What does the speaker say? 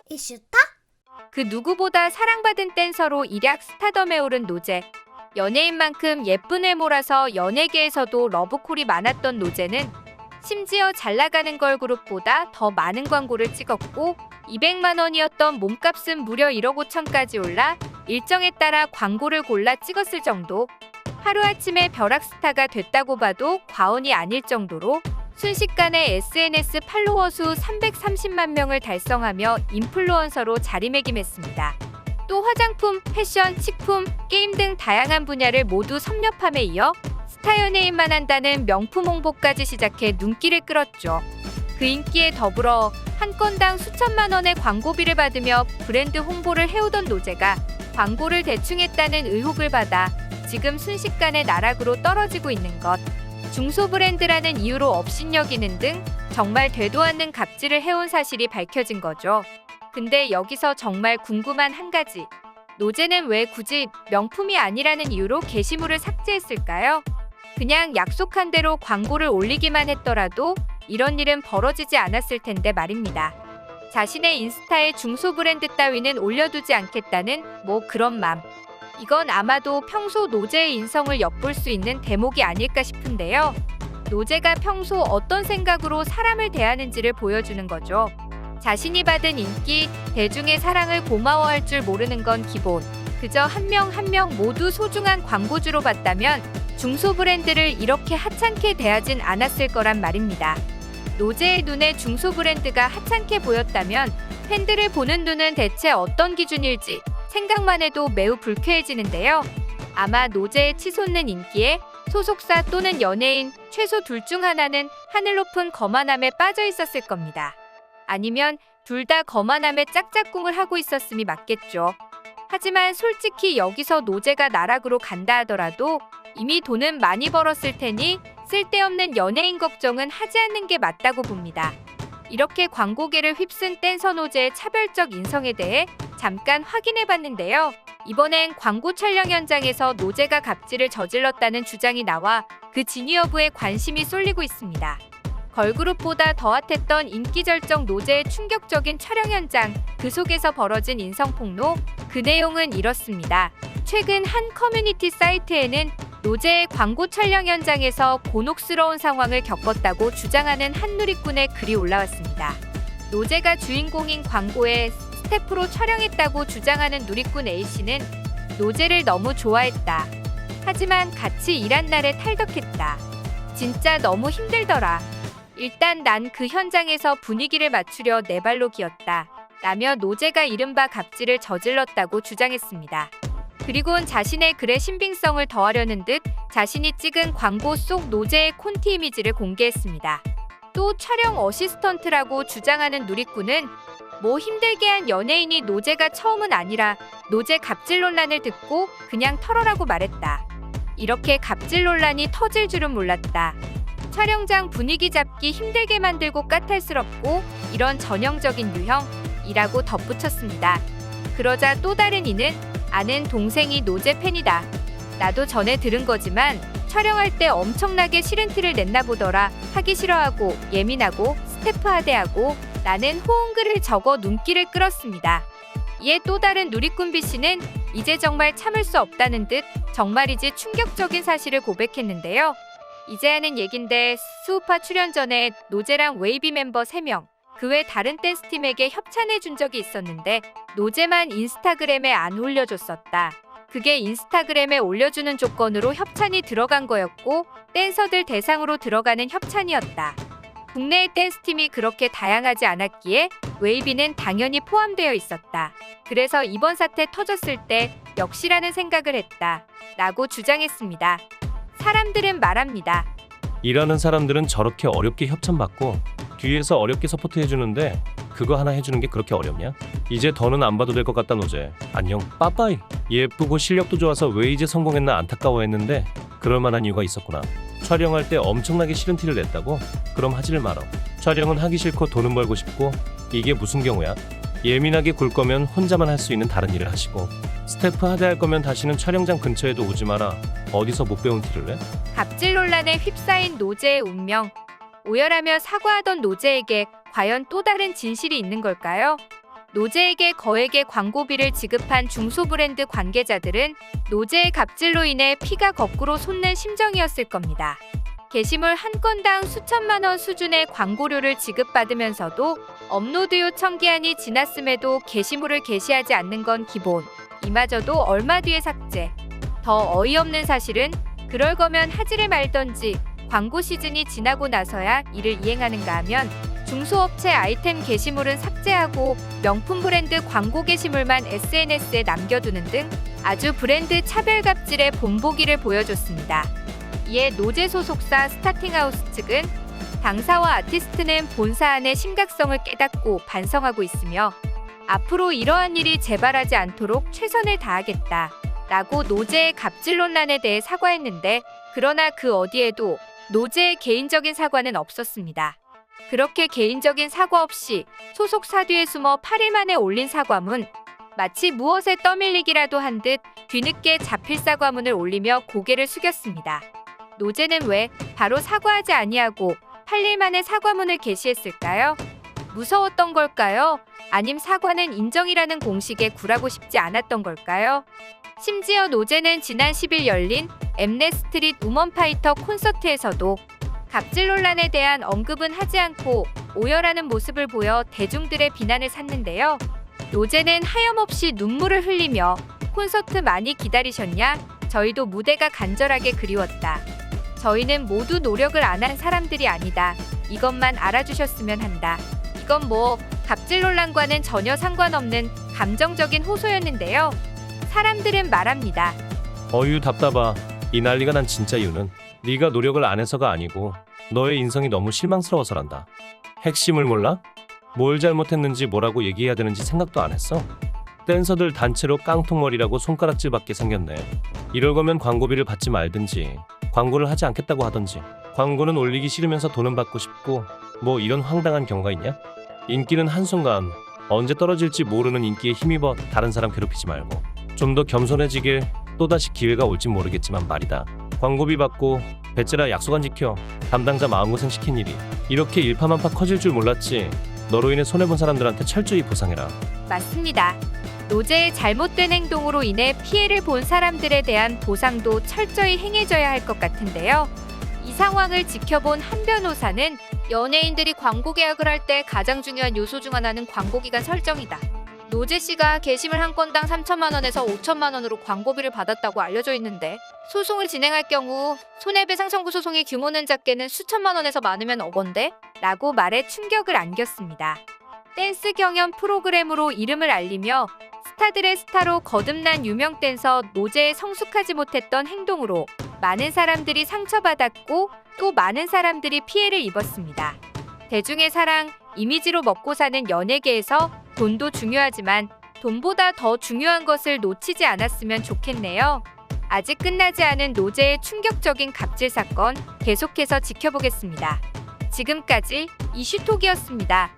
이슈타? 그 누구보다 사랑받은 댄서로 일약 스타덤에 오른 노제. 연예인만큼 예쁜 외모라서 연예계에서도 러브콜이 많았던 노제는 심지어 잘나가는 걸그룹보다 더 많은 광고를 찍었고 200만 원이었던 몸값은 무려 1억 5천까지 올라 일정에 따라 광고를 골라 찍었을 정도. 하루아침에 벼락스타가 됐다고 봐도 과언이 아닐 정도로 순식간에 SNS 팔로워 수 330만 명을 달성하며 인플루언서로 자리매김했습니다. 또 화장품, 패션, 식품, 게임 등 다양한 분야를 모두 섭렵함에 이어 스타 연예인만 한다는 명품 홍보까지 시작해 눈길을 끌었죠. 그 인기에 더불어 한 건당 수천만 원의 광고비를 받으며 브랜드 홍보를 해오던 노제가 광고를 대충 했다는 의혹을 받아 지금 순식간에 나락으로 떨어지고 있는 것. 중소브랜드라는 이유로 업신여기는 등 정말 되도 않는 갑질을 해온 사실이 밝혀진 거죠. 근데 여기서 정말 궁금한 한 가지. 노제는 왜 굳이 명품이 아니라는 이유로 게시물을 삭제했을까요? 그냥 약속한 대로 광고를 올리기만 했더라도 이런 일은 벌어지지 않았을 텐데 말입니다. 자신의 인스타에 중소브랜드 따위는 올려두지 않겠다는 그런 맘. 이건 아마도 평소 노제의 인성을 엿볼 수 있는 대목이 아닐까 싶은데요. 노제가 평소 어떤 생각으로 사람을 대하는지를 보여주는 거죠. 자신이 받은 인기, 대중의 사랑을 고마워할 줄 모르는 건 기본. 그저 한 명 한 명 모두 소중한 광고주로 봤다면 중소브랜드를 이렇게 하찮게 대하진 않았을 거란 말입니다. 노제의 눈에 중소브랜드가 하찮게 보였다면 팬들을 보는 눈은 대체 어떤 기준일지 생각만 해도 매우 불쾌해지는데요. 아마 노제의 치솟는 인기에 소속사 또는 연예인 최소 둘 중 하나는 하늘 높은 거만함에 빠져 있었을 겁니다. 아니면 둘 다 거만함에 짝짝꿍을 하고 있었음이 맞겠죠. 하지만 솔직히 여기서 노제가 나락으로 간다 하더라도 이미 돈은 많이 벌었을 테니 쓸데없는 연예인 걱정은 하지 않는 게 맞다고 봅니다. 이렇게 광고계를 휩쓴 댄서 노제의 차별적 인성에 대해 잠깐 확인해봤는데요. 이번엔 광고 촬영 현장에서 노제가 갑질을 저질렀다는 주장이 나와 그 진위 여부에 관심이 쏠리고 있습니다. 걸그룹보다 더 핫했던 인기 절정 노제의 충격적인 촬영 현장, 그 속에서 벌어진 인성폭로, 그 내용은 이렇습니다. 최근 한 커뮤니티 사이트에는 노제의 광고 촬영 현장에서 곤혹스러운 상황을 겪었다고 주장하는 한 누리꾼의 글이 올라왔습니다. 노제가 주인공인 광고에 스태프로 촬영했다고 주장하는 누리꾼 A씨는 노제를 너무 좋아했다. 하지만 같이 일한 날에 탈덕했다. 진짜 너무 힘들더라. 일단 난 그 현장에서 분위기를 맞추려 내 발로 기었다. 라며 노제가 이른바 갑질을 저질렀다고 주장했습니다. 그리곤 자신의 글의 신빙성을 더하려는 듯 자신이 찍은 광고 속 노제의 콘티 이미지를 공개했습니다. 또 촬영 어시스턴트라고 주장하는 누리꾼은 힘들게 한 연예인이 노제가 처음은 아니라 노제 갑질 논란을 듣고 그냥 털어라고 말했다. 이렇게 갑질 논란이 터질 줄은 몰랐다. 촬영장 분위기 잡기 힘들게 만들고 까탈스럽고 이런 전형적인 유형이라고 덧붙였습니다. 그러자 또 다른 이는 아는 동생이 노제 팬이다. 나도 전에 들은 거지만 촬영할 때 엄청나게 싫은 티를 냈나 보더라. 하기 싫어하고 예민하고 스태프 하대하고 라는 호응글을 적어 눈길을 끌었습니다. 이에 또 다른 누리꾼 B씨는 이제 정말 참을 수 없다는 듯 정말이지 충격적인 사실을 고백했는데요. 이제 하는 얘긴데 수우파 출연 전에 노제랑 웨이비 멤버 3명, 그 외 다른 댄스팀에게 협찬해준 적이 있었는데 노제만 인스타그램에 안 올려줬었다. 그게 인스타그램에 올려주는 조건으로 협찬이 들어간 거였고 댄서들 대상으로 들어가는 협찬이었다. 국내의 댄스팀이 그렇게 다양하지 않았기에 웨이비는 당연히 포함되어 있었다. 그래서 이번 사태 터졌을 때 역시라는 생각을 했다. 라고 주장했습니다. 사람들은 말합니다. 일하는 사람들은 저렇게 어렵게 협찬받고 뒤에서 어렵게 서포트해주는데 그거 하나 해주는 게 그렇게 어렵냐? 이제 더는 안 봐도 될 것 같다 노제. 안녕 빠빠이. 예쁘고 실력도 좋아서 왜 이제 성공했나 안타까워했는데 그럴 만한 이유가 있었구나. 촬영할 때 엄청나게 싫은 티를 냈다고? 그럼 하지를 말어. 촬영은 하기 싫고 돈은 벌고 싶고 이게 무슨 경우야? 예민하게 굴 거면 혼자만 할 수 있는 다른 일을 하시고 스태프 하대할 거면 다시는 촬영장 근처에도 오지 마라. 어디서 못 배운 티를 내? 갑질 논란에 휩싸인 노제의 운명. 오열하며 사과하던 노제에게 과연 또 다른 진실이 있는 걸까요? 노제에게 거액의 광고비를 지급한 중소브랜드 관계자들은 노제의 갑질로 인해 피가 거꾸로 솟는 심정이었을 겁니다. 게시물 한 건당 수천만 원 수준의 광고료를 지급받으면서도 업로드 요청 기한이 지났음에도 게시물을 게시하지 않는 건 기본. 이마저도 얼마 뒤에 삭제. 더 어이없는 사실은 그럴 거면 하지를 말던지 광고 시즌이 지나고 나서야 이를 이행하는가 하면 중소업체 아이템 게시물은 삭제하고 명품 브랜드 광고 게시물만 SNS에 남겨두는 등 아주 브랜드 차별 갑질의 본보기를 보여줬습니다. 이에 노제 소속사 스타팅하우스 측은 당사와 아티스트는 본 사안의 심각성을 깨닫고 반성하고 있으며 앞으로 이러한 일이 재발하지 않도록 최선을 다하겠다 라고 노제의 갑질 논란에 대해 사과했는데 그러나 그 어디에도 노제의 개인적인 사과는 없었습니다. 그렇게 개인적인 사과 없이 소속사 뒤에 숨어 8일 만에 올린 사과문, 마치 무엇에 떠밀리기라도 한 듯 뒤늦게 자필 사과문을 올리며 고개를 숙였습니다. 노제는 왜 바로 사과하지 아니하고 8일 만에 사과문을 게시했을까요? 무서웠던 걸까요? 아님 사과는 인정이라는 공식에 굴하고 싶지 않았던 걸까요? 심지어 노제는 지난 10일 열린 엠넷스트릿 우먼파이터 콘서트에서도 갑질 논란에 대한 언급은 하지 않고 오열하는 모습을 보여 대중들의 비난을 샀는데요. 노제는 하염없이 눈물을 흘리며 콘서트 많이 기다리셨냐? 저희도 무대가 간절하게 그리웠다. 저희는 모두 노력을 안 한 사람들이 아니다. 이것만 알아주셨으면 한다. 이건 뭐 갑질 논란과는 전혀 상관없는 감정적인 호소였는데요. 사람들은 말합니다. 어휴 답답하. 이 난리가 난 진짜 이유는 네가 노력을 안 해서가 아니고 너의 인성이 너무 실망스러워서란다. 핵심을 몰라? 뭘 잘못했는지 뭐라고 얘기해야 되는지 생각도 안 했어? 댄서들 단체로 깡통머리라고 손가락질받게 생겼네. 이럴 거면 광고비를 받지 말든지 광고를 하지 않겠다고 하던지. 광고는 올리기 싫으면서 돈은 받고 싶고 뭐 이런 황당한 경우가 있냐? 인기는 한순간 언제 떨어질지 모르는 인기에 힘입어 다른 사람 괴롭히지 말고 좀 더 겸손해지길 또다시 기회가 올진 모르겠지만 말이다. 광고비 받고 배째라 약속 안 지켜 담당자 마음고생 시킨 일이 이렇게 일파만파 커질 줄 몰랐지. 너로 인해 손해본 사람들한테 철저히 보상해라. 맞습니다. 노제의 잘못된 행동으로 인해 피해를 본 사람들에 대한 보상도 철저히 행해져야 할 것 같은데요. 이 상황을 지켜본 한 변호사는 연예인들이 광고 계약을 할 때 가장 중요한 요소 중 하나는 광고기간 설정이다. 노제 씨가 게시물 한 건당 3천만 원에서 5천만 원으로 광고비를 받았다고 알려져 있는데 소송을 진행할 경우 손해배상 청구 소송의 규모는 작게는 수천만 원에서 많으면 억 원대? 라고 말해 충격을 안겼습니다. 댄스 경연 프로그램으로 이름을 알리며 스타들의 스타로 거듭난 유명 댄서 노제의 성숙하지 못했던 행동으로 많은 사람들이 상처받았고 또 많은 사람들이 피해를 입었습니다. 대중의 사랑, 이미지로 먹고 사는 연예계에서 돈도 중요하지만 돈보다 더 중요한 것을 놓치지 않았으면 좋겠네요. 아직 끝나지 않은 노제의 충격적인 갑질 사건 계속해서 지켜보겠습니다. 지금까지 이슈톡이었습니다.